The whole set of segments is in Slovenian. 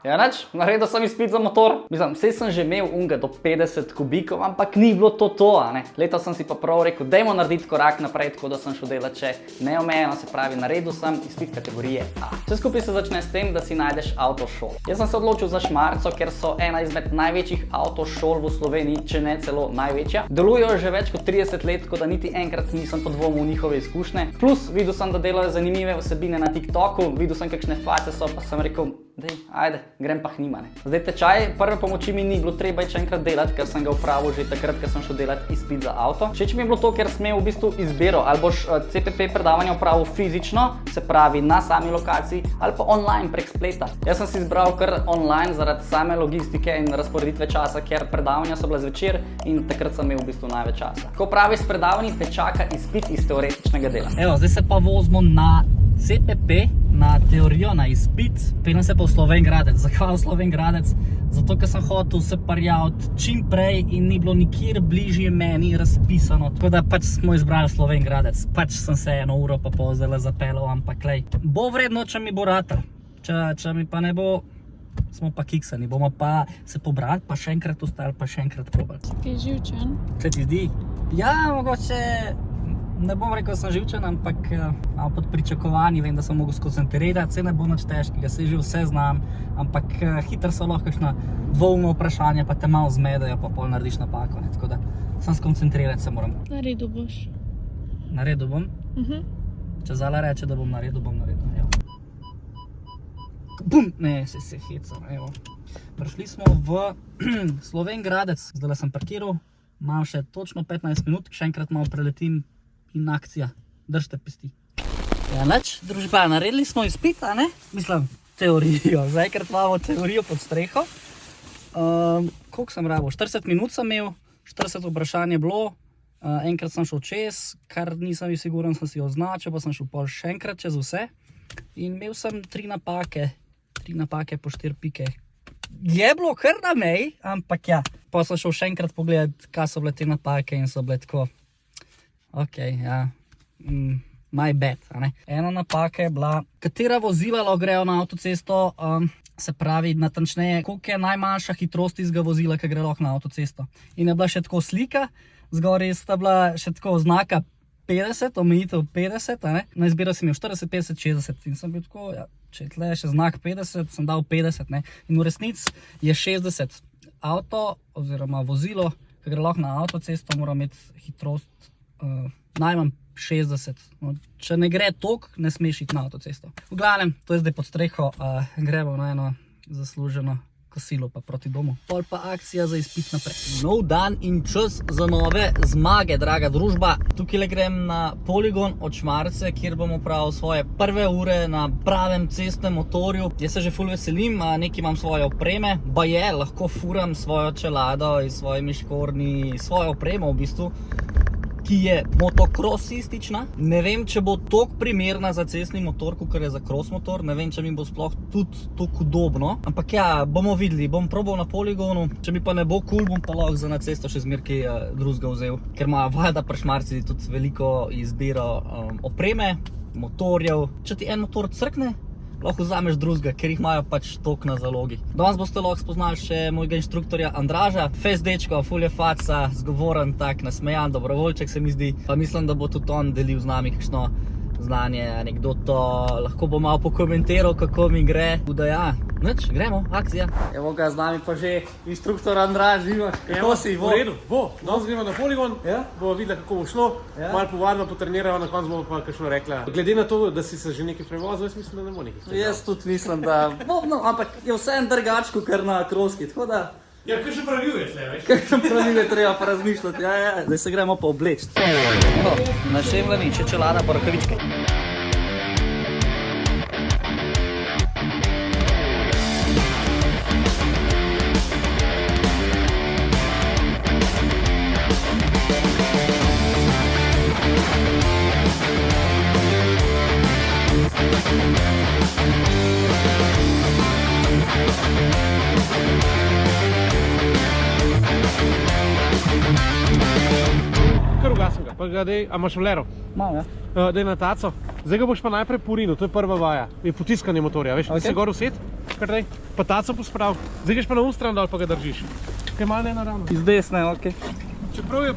Ja, nič, naredil sem izpit za motor. Mislim, vse sem že imel unga do 50 kubikov, ampak ni bilo to, ne. Letos sem si pa prav rekel, dajmo narediti korak naprej, tako da sem šel delati še neomejeno, se pravi, naredil sem izpit kategorije A. Vse skupaj se začne s tem, da si najdeš avtošolo. Jaz sem se odločil za Šmarco, ker so ena izmed največjih avtošol v Sloveniji, če ne celo največja. Delujejo že več kot 30 let, tako da niti enkrat nisem podvomil v njihove izkušnje. Plus, videl sem, da delajo zanimive vsebine na TikToku, videl sem, kakšne face so, pa sem rekel, dej, ajde, grem pa k njima, ne. Zdaj tečaj prve pomoči mi ni bilo treba še enkrat delati, ker sem ga opravil že takrat, ker sem šel delati izpit za avto. Všeč mi je bilo to, ker sem imel v bistvu izbiro, ali boš CPP predavanje opravil fizično, se pravi na sami lokaciji, ali pa online prek spleta. Jaz sem si izbral kar online zaradi same logistike in razporeditve časa, ker predavanja so bila zvečer in takrat sem imel v bistvu največ časa. Ko praviš predavanji, te čaka izpit iz teoretičnega dela. Evo, zdaj se pa vozimo na CPP, na teorijo, na izpit, peljem se pa v Slovenj Gradec. Zakaj v Slovenj Gradec? Zato, ker sem hotel se prijaviti čim prej in ni bilo nikjer bližje meni razpisano. Tako da pač smo izbrali Slovenj Gradec. Pač sem se 1 uro pa pol zdajle zapeljal, ampak lej, bo vredno, če mi bo ratal. Če mi pa ne bo, smo pa kiksani. Bomo pa se pobrali, pa še enkrat ostali, pa še enkrat probali. Kaj živčen? Kaj ti zdi? Ja, mogoče ne bom rekel, da sem živčen, ampak malo pod pričakovanji, vem, da sem mogel skoncentrirati, se ne bo nič težkega, se že vse znam, ampak hitro so lahko kakšna dvoumna vprašanja, pa te malo zmedejo, pa pol narediš napako, ne, tako da sem skoncentrirati se moram. Naredil boš. Naredil bom? Če Zala reče, da bom naredil, evo. Bum! Ne, se hecam, evo. Prišli smo v Slovenj Gradec, zdajle sem parkiral, imam še točno 15 minut, še enkrat malo preletim in akcija, držite pesti. Ja, nič, družba, naredili smo izpit, a ne? Mislim, teorijo, zaenkrat imamo teorijo pod streho. Koliko sem rabil? 40 minut sem imel, 40 vprašanj je bilo, enkrat sem šel čez, kar nisem bil siguren, sem si označil, pa sem šel pol še enkrat čez vse. In imel sem 3 napake po 4 pike. Je bilo kar na meji, ampak ja. Pa sem šel še enkrat pogledati, kaj so bile te napake in so bile tako, ok, ja, my bad, a ne. Ena napaka je bila, katera vozila lahko grejo na avtocesto, se pravi, natančneje, koliko je najmanjša hitrost tistega vozila, ki gre lahko na avtocesto. In je bila še tako slika, zgoraj sta bila še tako znaka 50, omejitev 50, a ne. Na izbiro si imel 40, 50, 60 in sem bil tako, ja, če tle je še znak 50, sem dal 50, ne. In v resnici je 60. Avto oziroma vozilo, ki gre lahko na avtocesto, mora imeti hitrost najmanj 60. No, če ne gre toliko, ne smeš iti na avtocesto. V glavnem, to je zdaj pod streho, gremo na eno zasluženo kosilo pa proti domu. Pol pa akcija za izpit naprej. Nov dan in čas za nove zmage, draga družba. Tukaj le grem na poligon od Šmarce, kjer bom opravil svoje prve ure na pravem cestnem motorju. Jaz se že ful veselim, nekaj imam svoje opreme, baje, lahko furam svojo čelado in svojimi škornji, svojo opremo v bistvu, ki je motokrosistična. Ne vem, če bo toliko primerna za cestni motor, kot je za cross motor. Ne vem, če mi bo sploh tudi toliko udobno. Ampak ja, bomo videli. Bom probal na poligonu. Če mi pa ne bo cool, bom pa lahko za na cesto še zmer kaj drugega vzel. Ker ima valjda pri Šmarci tudi veliko izbiro opreme, motorjev. Če ti en motor crkne, lahko vzameš drugega, ker jih imajo pač toliko na zalogi. Danes boste lahko spoznali še mojega inštruktorja Andraža. Fez dečko, ful je faca, zgovoren, tak, nasmejan, dobrovoljček se mi zdi. Pa mislim, da bo tudi on delil z nami kakšno znanje, anekdoto. Lahko bo malo pokomentiral, kako mi gre. Da ja, nič, gremo, akcija. Evo ga, z nami pa že inštruktor Andraž, Ivaš. Kako si, v redu, bo. Danes gremo na poligon, bomo videli, kako bo šlo. Malo povarno potreniramo, na koncu bomo pa kakšno rekla. Glede na to, da si se že nekaj prevozil, jaz mislim, da ne bo nekaj. Jaz tudi mislim, da bo, no, ampak je vse en drugačko, kar na kroski, tako da... Ja, kaj še pravil je tle, veš? Kaj še pravil je treba pa razmišljati, ja. Zdaj se gremo pa obleči. Našemljeni, čelada pa rokavičke. Kar ugasim ga, pa ga dej, a imaš vlero? Imam, ja. Dej na taco. Zdaj ga boš pa najprej porinil, to je prva vaja. Je potiskanje motorja, veš, Ok. da se gor uset, kar tej, pa taco posprav. Zdaj greš pa na stran dol, pa ga držiš. Kaj malo nenaravno. Iz desne, ok. Čeprav je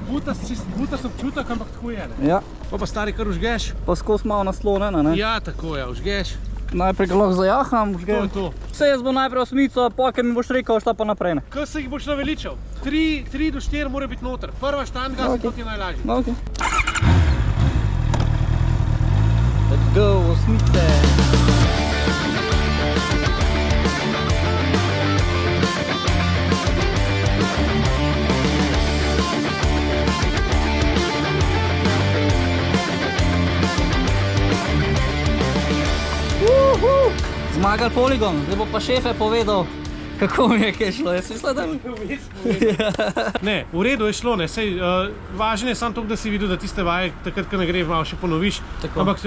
butast občutek, ampak tako je. Ne? Ja, Pa stari kar užgeš. pa skozi malo naslonjena, ne? Ja, tako je, užgeš. Najprej ga lahko zajaham, To je to. Vse jaz bom najprej osmico, potem mi boš rekel, šla pa naprej, ne? Kaj se jih boš naveličal? 3 do 4 mora biti noter. Prva štanga, Ok. to ti je najlažje. Ok. Let's go, osmice. Zmagal poligon, zdaj bo pa šefe povedal, kako mi je kaj šlo. Jaz mislim, da Ne, v redu je šlo, ne. Sej, važno je samo to, da si videl, da tiste vaje, takrat, ko ne gre, malo še ponoviš. Tako. Ampak,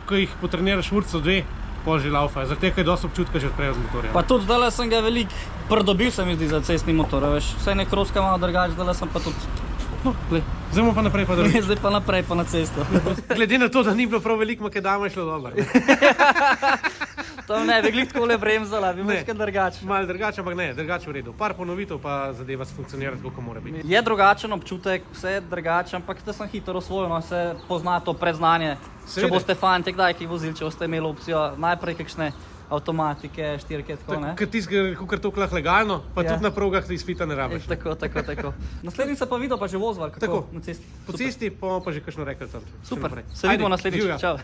ko jih potreniraš urco 2, pol že laufajo. Zaradi tega je dosti občutka že odprejo z motorja. pa tudi zdaj sem ga veliko pridobil, se mi zdi, za cestni motor, veš. Vse ne kroska malo drugače, zdaj sem pa tudi. No, glej, zdaj bomo pa naprej pa drži. Zdaj pa naprej, pa na cesto. Glede na to, da ni bilo prav veliko makadama, je šlo dobro. To ne bi glih tako le bremzala, bi Ne. moš kaj drugače. Malo drugače, ampak ne, drugače v redu. Par ponovitev pa zadeva funkcionira tako, kot mora biti. Je drugačen občutek, vse je drugače, ampak te sem hitro osvojil, no, se pozna to predznanje. Seveda. Če boste fanti, kdaj ki vozili, če boste imeli opcijo, najprej kakšne avtomatike, štirke, tako ne. Ker tisti, kar to klah legalno, pa Ja. tudi na progah izpita ne rabiš. Tako. Naslednjica pa videl, pa že vozval, kako Tako. na cesti. Po cesti pa pa že kakšno rekel tam. Super, se vidimo naslednjič, čau.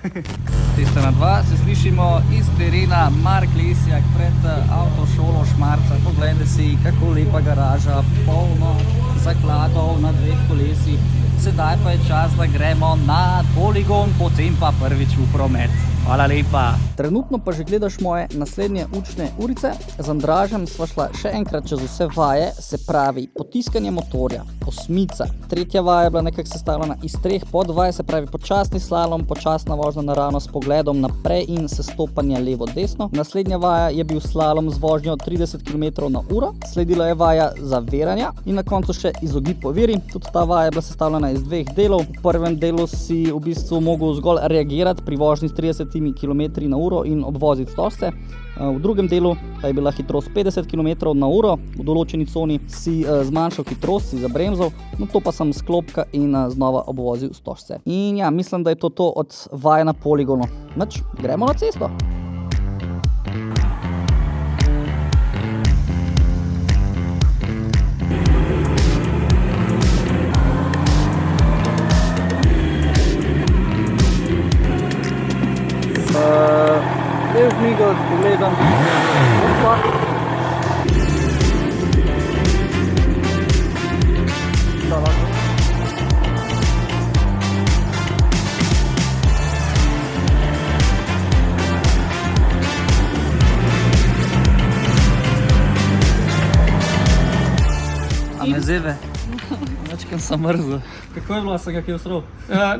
Tiste na dva se slišimo iz terena Mark Lesjak pred avtošolo Šmarca. Poglejte si, kako lepa garaža, polno zakladov na 2 kolesih. Sedaj pa je čas, da gremo na poligon, potem pa prvič v promet. Hvala lepa. Trenutno pa že gledaš moje naslednje učne urice. Z Andražem sva šla še enkrat čez vse vaje, se pravi potiskanje motorja, osmica. Tretja vaja je bila nekako sestavljena iz 3 podvaj, se pravi počasni slalom, počasna vožnja naravno s pogledom naprej in sestopanje levo-desno. Naslednja vaja je bil slalom z vožnjo 30 km/h, sledila je vaja zaviranja in na koncu še izogib oviri. Tudi ta vaja je bila sestavljena iz 2 delov. V prvem delu si v bistvu mogel zgolj reagirati pri vožnji s 30 km/h in obvoziti stožce. V drugem delu pa je bila hitrost 50 km/h, v določeni coni si zmanjšal hitrost, si zabremzal, no to pa sem sklopka in znova obvozil stožce. In ja, mislim, da je to od vaje na poligonu. Nič, gremo na cesto. Zdaj zmigal, pogledam. A me zebe? Večkrat sem mrzel. Kako je bilo, sem ga kaj usral?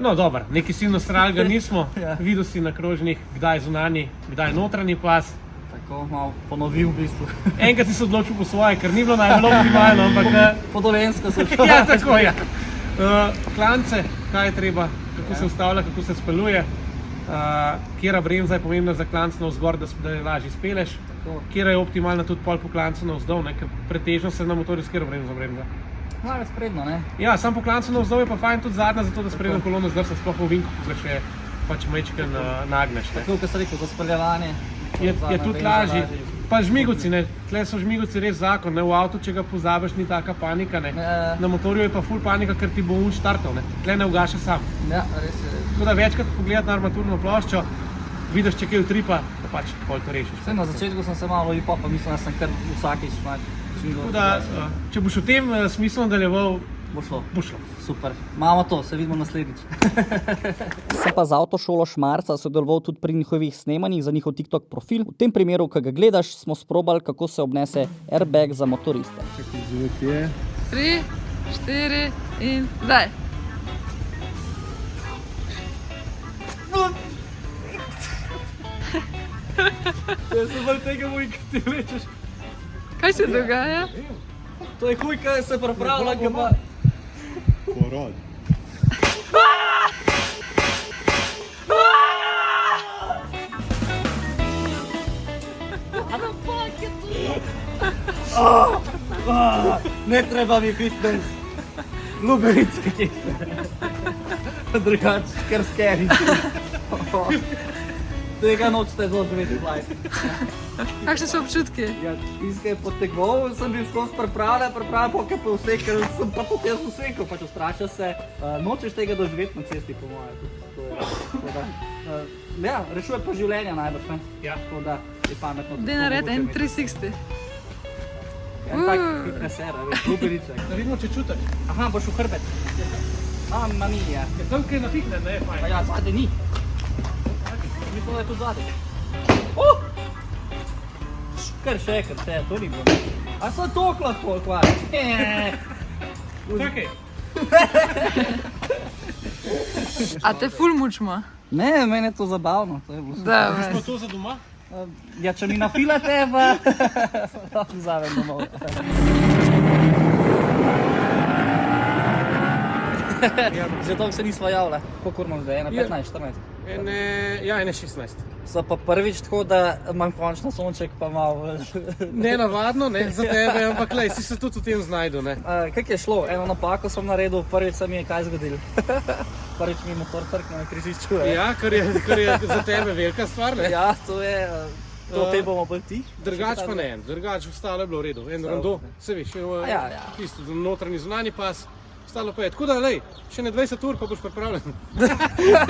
No, dobro, neki silno stralga nismo. Ja. Videl si na krožnih, kdaj je zunanji, kdaj je notranji pas. Tako malo ponovil v bistvu. Enkrat si se odločil po svoje, ker ni bilo najbolj optimalno, ampak Po Dolensko sem šel. ja, tako je. Klance, kaj je treba, kako se ustavlja, kako se speljuje. Kjera bremza je pomembna za klanc navzgor, da je lažje speleš. Kjera je optimalna tudi pol po klancu navzdol, ker pretežno se na motorju s kjero bremzo bremza. Malo spredno, ne? Ja, sam po klancu navzdol je pa fajn tudi zadnja, zato da sprednjo kolono zdrsa sploh v ovinku, ko ga še pač majčken nagneš. Ne. Tako, kot sem rekel, za speljevanje. Je tudi lažje. Pa žmigovci, ne. Tle so žmigovci res zakon, ne. V avtu, če ga pozabiš, ni taka panika, ne. Ja. Na motorju je pa ful panika, ker ti bo un štartal, ne. Tle ne ugaša sam. Ja, res je. Tako da večkrat pogledati na armaturno ploščo, vidiš, če kaj utripa, pa pač pol to rešiš. Vse na začetku sem se malo lipal, pa mislim, da sem kar vsakič Tako da, če boš v tem smislu nadaljeval, bo šlo. bo šlo. Super. Imamo to, se vidimo naslednjič. Sem pa z avtošolo Šmarca sodeloval tudi pri njihovih snemanjih za njihov TikTok profil. V tem primeru, ko ga gledaš, smo sprobali, kako se obnese airbag za motoriste. 3, 4 in zdaj. Jaz sem bolj tega moj, ki ti vlečeš. Kaj se dogaja? To je huj, kaj se pripravlja, ki pa... Porod. Ne treba mi fitness. Lubenice kje. Drugače, kar scary. Tega nočete doživeti v life. Kakšni so občutki? Ja, tiskaj potegoval, sem bil skozi pripravljen, pokaj pa vsekal, sem pa tudi jaz vsekal, pač ustrašil se. Nočeš tega doživeti na cesti, po moje. Ja, rešuje pa življenja najbrž, ne? Ja. Tako da je pametno. Dej nared en 360. En tak fitnesser, veš, lubenice. Da vidimo, če čutiš. Aha, boš v hrbet. Mamma mia. Ker tam, kaj napihne, ne je Pa fajn. ja, zadaj ni. Mislim, da je tudi zadaj. Kar še, to ni bilo. A so tok lahko, kvar? Čakaj. A te ful mučimo? Ne, meni je to zabavno. To je bilo super. Da, Pa to za doma? Ja, če mi nafilate, pa lahko vzamem domov. Zato se nisva javila. Koliko imam zdaj? 15, 14? Ene 16. So pa prvič tako, da imam končno sonček, pa malo... Nenavadno, ne, za tebe, ampak lej, si se tudi v tem znajdu, ne. Kako je šlo? Eno napako sem naredil, prvič se mi je kaj zgodilo. Prvič mi je motor crknil na križišču. Ja, kar je za tebe velika stvar, ne. Ja, to je... To te bomo bolj tih. Drugač pa ne, drugač ostalo je bilo v redu. En rondo, se veš, ja. tisto notranji zunanji pas, ostalo pa je. Tako da, lej, še ne 20 ur pa boš pripravljen. Ja,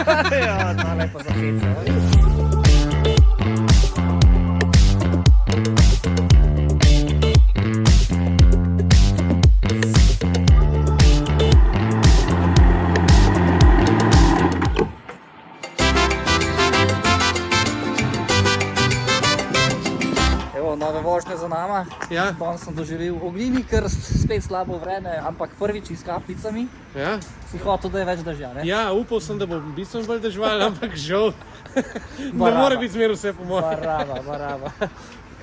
to je lepo za heca. Nove vožnje za nama. Ja. Danes sem doživel ognjeni krst, spet slabo vreme, ampak prvič s kapljicami. Ja? Si hotel, da je več dežja, ne? Ja, upal sem, da bo bistveno bolj dežval, ampak žal. Ne Baraba. more biti zmer vse po mojem. Baraba.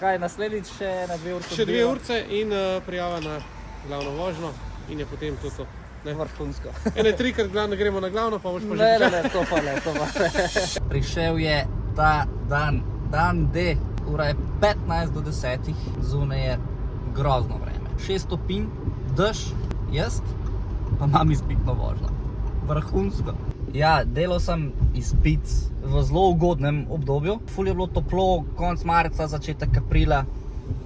Kaj, naslednjič še na 2 urce? Še 2 urce in prijava na glavno vožnjo in je potem to. Ne. Vrhunsko. Ene 3-krat gremo na glavno, pa boš pa že Ne, to pa ne. Prišel je ta dan D. Ura je 15 do 10, zunaj je grozno vreme. 6 stopinj, dež, jaz pa imam izpitno vožnjo. Vrhunsko. Ja, delal sem izpit v zelo ugodnem obdobju. Ful je bilo toplo, konec marca, začetek aprila,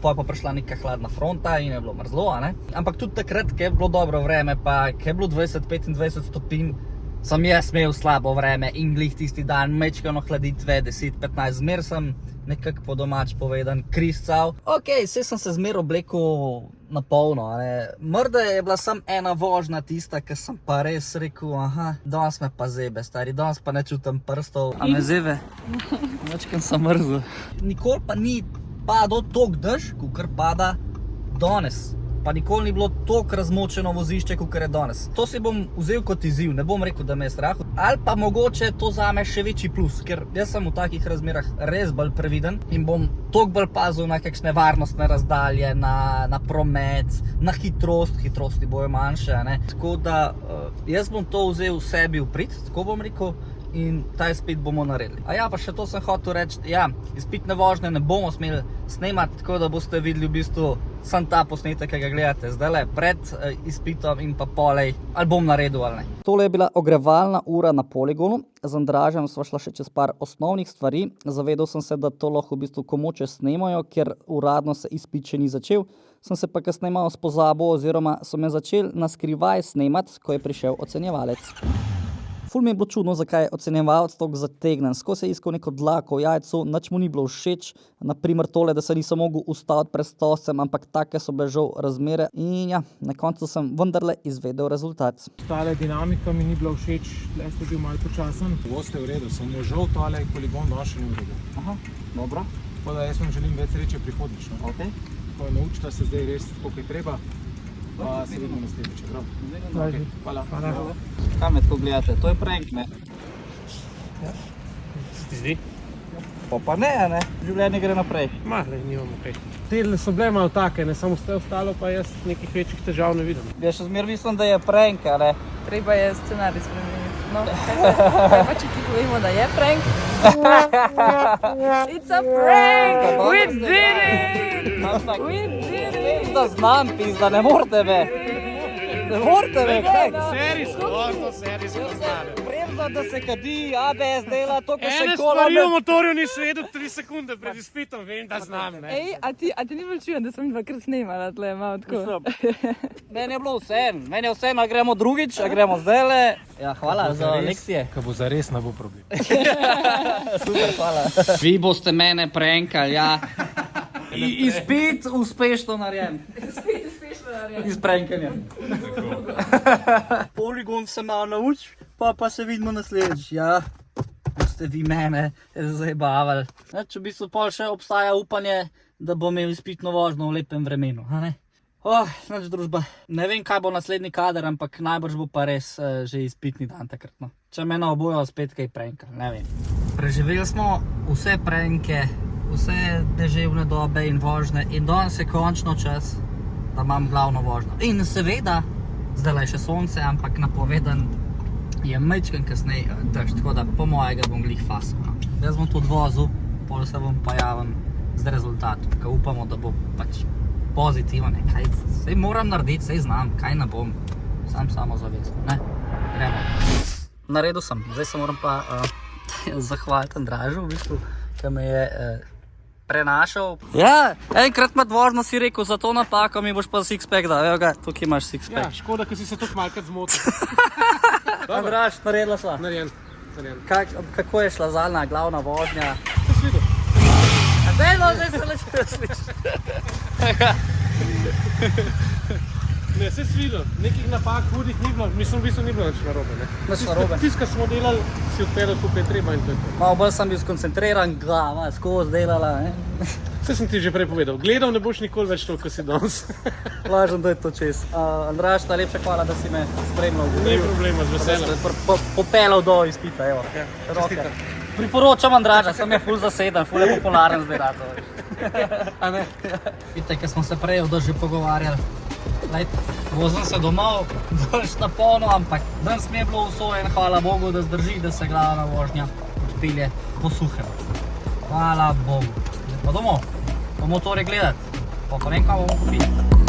potem pa prišla neka hladna fronta in je bilo mrzlo, a ne? Ampak tudi takrat, ko je bilo dobro vreme, pa ko je bilo 20-25 stopinj, sem jaz imel slabo vreme in glih tisti dan mečkano hladitve, 10-15, zmer sem nekako po domač povedan kriscal. Ok, vse sem se zmer oblekel na polno, ne. Morda je bila samo ena vožnja tista, ki sem pa res rekel, aha, danes me pa zebe, stari, danes pa ne čutim prstov. A me zebe? Mečkam sem mrzel. Nikoli pa ni padal tok dež, kakor pada danes. Pa nikoli ni bilo toliko razmočeno vozišče, kot je danes. To si bom vzel kot izziv, ne bom rekel, da me je strah. Ali pa mogoče to zame še večji plus, ker jaz sem v takih razmerah res bolj previden in bom toliko bolj pazil na kakšne varnostne razdalje, na promet, na hitrosti bojo manjše, ne. Tako da jaz bom to vzel sebi v prid, tako bom rekel, in ta izpit bomo naredili. A ja, pa še to sem hotel reči, ja, izpitne vožnje ne bomo smeli snemati, tako da boste videli v bistvu sam ta posnetek, ki ga gledate zdajle pred izpitom in pa polej, ali bom naredil ali ne. Tole je bila ogrevalna ura na poligonu. Z Andražem sva šla še čez par osnovnih stvari. Zavedal sem se, da to lahko v bistvu komoče snemajo, ker uradno se izpit še ni začel. Sem se pa kasneje malo spozabil oziroma so me začeli na skrivaj snemati, ko je prišel ocenjevalec. Ful mi je bilo čudno, zakaj je ocenjevalec toliko zategnen. Skozi je iskal neko dlako v jajcu, nič mu ni bilo všeč. Naprimer tole, da se nisem mogel ustaviti pred stolcem, ampak take so bile žal razmere. In ja, na koncu sem vendarle izvedel rezultat. Tale dinamika mi ni bila všeč, tle ste bil malo počasen. Voz je v redu, samo žal tale poligon noše ni v redu. Aha, dobro. Tako da jaz vam želim več sreče prihodnjič. Ok. Tako naučite se zdaj res tako, kaj treba. Pa se vidimo naslednjič, prav? Okay, hvala. Kaj me tako gledate? To je prank, ne? Se ti zdi? Pa ne, ne? Življenje gre naprej. Lej, nimamo kaj. Te so bile malo take, ne samo vse ostalo, pa jaz nekih večjih težav ne vidim. Jaz še zmer mislim, da je prank, a ne? Treba je scenarij spremeniti. No, kaj pa če ti povemo, da je prank? It's a prank! We did it! We did Veš, da znam pizda, ne morate me. Ne morate me, kaj? Serijsko, to serijsko znane. Bremza, da se kadi, ABS dela, to, ko se Ene kola... stvari v motorju nisi vedel 3 sekunde pred izpitom, vem, da znam. Ne? Ej, a ti ni bolj čujem, da sem dvakrat snemala tle, malo tako. Meni je bilo meni je vseeno, a gremo drugič, a gremo zdajle. Ja, hvala za lekcije. Ko bo zares, ne bo problem. Super, hvala. Vi boste mene prenkali, ja. Izpit uspešno narejen. Spet uspešno narejen. Iz prenkanja. Poligon se malo nauči, pa se vidimo naslednjič. Ja, boste vi mene zabavali. Če v bistvu pol še obstaja upanje, da bom imel izpitno vožnjo v lepem vremenu. Nič družba. Ne vem, kaj bo naslednji kader, ampak najbrž bo pa res že izpitni dan takrat. No. Če me obojo spet kaj prenka, ne vem. Preživeli smo vse prenke, vse deževne dobe in vožnje in danes je končno čas, da imam glavno vožnjo. In seveda, zdaj je še sonce, ampak napovedan je majčken kasneje dež, tako da po mojega bom glih fasal. No. Jaz bom to odvozil, pol se bom pa javim z rezultatom, ker upamo, da bo pač pozitiven. Kaj sej moram narediti, sej znam, kaj ne bom. Samo zavestno, ne? Gremo. Naredil sem, zdaj se moram pa zahvaliti Andražu, v bistvu, ki me je prenašal. Ja, enkrat med vožnjo si rekel, za to napako mi boš pa six-pack dal. Evo ga, tukaj imaš Ja, six-pack. škoda, ker si se tukaj malkrat zmotil. Andraž, naredila sva. Narejen. Kako je šla zadnja glavna vožnja? To si videl. Zdaj se leče slišiš. Ne, se si videl. Nekih napak hudih ni bilo, mislim, v bistvu ni bilo nič narobe. Nič narobe. Tisto, kar smo delali, si odpeljal tako, kot je treba in to je to. Malo bolj sem bil skoncentriran, glava skozi delala. Vse sem ti že prej povedal. Gledal ne boš nikoli več to, kot si danes. Lažem, da je to čez. Andraž, najlepša hvala, da si me spremljal. Ni problema, z veseljem. Popeljal do izpita, evo. Ja, Roke. čestitam. Priporočam Andraža, sem je ful zaseden, ful je popularen zdaj rato. A ne? Vidite, ker smo se prej o dežju pogovarjali. Vozim se domov, dež na polno, ampak danes mi je bilo usojen, hvala Bogu, da zdrži, da se glavna vožnja odpelje po suhem. Hvala Bogu. Pa domov, po motorje gledati, pa ne kam bomo kupili.